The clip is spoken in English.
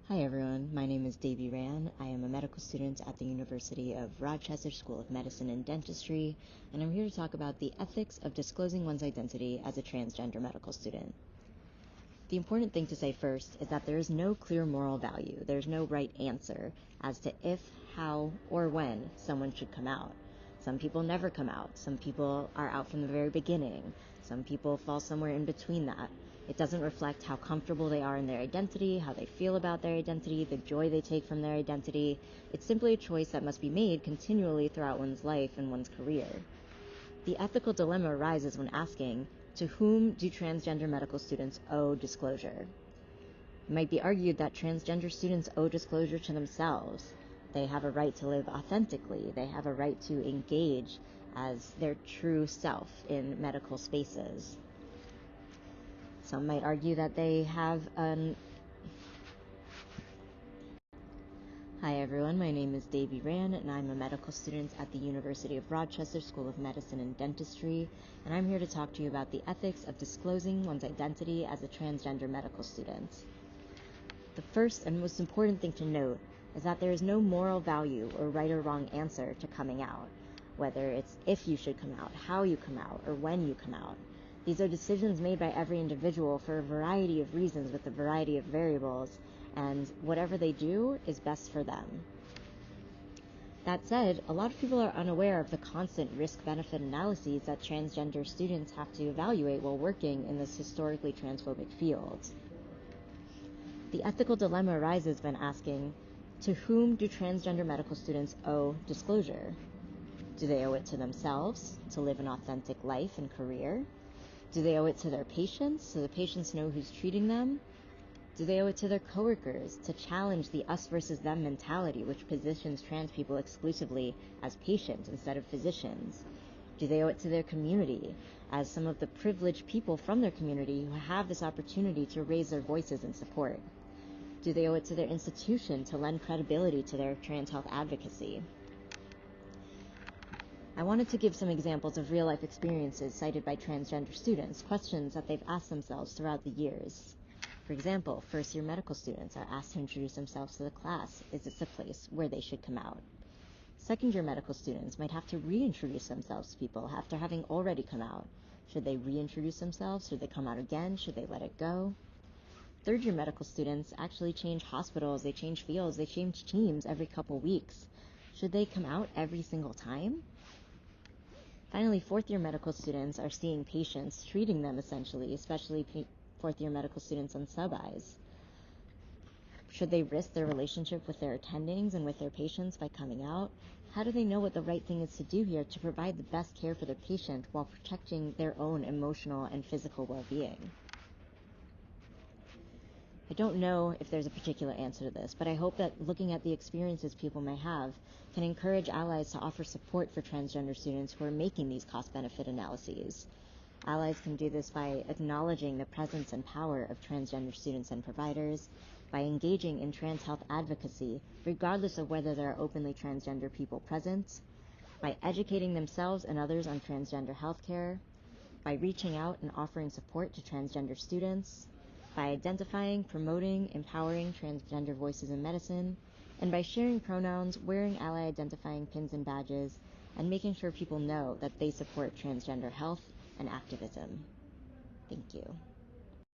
Hi everyone, my name is Davy Ran. I am a medical student at the University of Rochester School of Medicine and Dentistry, and I'm here to talk about the ethics of disclosing one's identity as a transgender medical student. The important thing to say first is that there is no clear moral value. There's no right answer as to if, how, or when someone should come out. Some people never come out. Some people are out from the very beginning. Some people fall somewhere in between that. It doesn't reflect how comfortable they are in their identity, how they feel about their identity, the joy they take from their identity. It's simply a choice that must be made continually throughout one's life and one's career. The ethical dilemma arises when asking, to whom do transgender medical students owe disclosure? It might be argued that transgender students owe disclosure to themselves. They have a right to live authentically. They have a right to engage as their true self in medical spaces. Some might argue that they have Hi everyone, my name is Davy Ran, and I'm a medical student at the University of Rochester School of Medicine and Dentistry, and I'm here to talk to you about the ethics of disclosing one's identity as a transgender medical student. The first and most important thing to note is that there is no moral value or right or wrong answer to coming out, whether it's if you should come out, how you come out, or when you come out. These are decisions made by every individual for a variety of reasons with a variety of variables, and whatever they do is best for them. That said, a lot of people are unaware of the constant risk-benefit analyses that transgender students have to evaluate while working in this historically transphobic field. The ethical dilemma arises when asking, to whom do transgender medical students owe disclosure? Do they owe it to themselves, to live an authentic life and career? Do they owe it to their patients, so the patients know who's treating them? Do they owe it to their coworkers, to challenge the us versus them mentality, which positions trans people exclusively as patients instead of physicians? Do they owe it to their community, as some of the privileged people from their community who have this opportunity to raise their voices in support? Do they owe it to their institution to lend credibility to their trans health advocacy? I wanted to give some examples of real-life experiences cited by transgender students, questions that they've asked themselves throughout the years. For example, first-year medical students are asked to introduce themselves to the class. Is this a place where they should come out? Second-year medical students might have to reintroduce themselves to people after having already come out. Should they reintroduce themselves? Should they come out again? Should they let it go? Third-year medical students actually change hospitals, they change fields, they change teams every couple weeks. Should they come out every single time? Finally, fourth-year medical students are seeing patients, treating them essentially, especially fourth-year medical students on sub-Is. Should they risk their relationship with their attendings and with their patients by coming out? How do they know what the right thing is to do here to provide the best care for their patient while protecting their own emotional and physical well-being? I don't know if there's a particular answer to this, but I hope that looking at the experiences people may have can encourage allies to offer support for transgender students who are making these cost-benefit analyses. Allies can do this by acknowledging the presence and power of transgender students and providers, by engaging in trans health advocacy, regardless of whether there are openly transgender people present, by educating themselves and others on transgender healthcare, by reaching out and offering support to transgender students, by identifying, promoting, empowering transgender voices in medicine, and by sharing pronouns, wearing ally identifying pins and badges, and making sure people know that they support transgender health and activism. Thank you.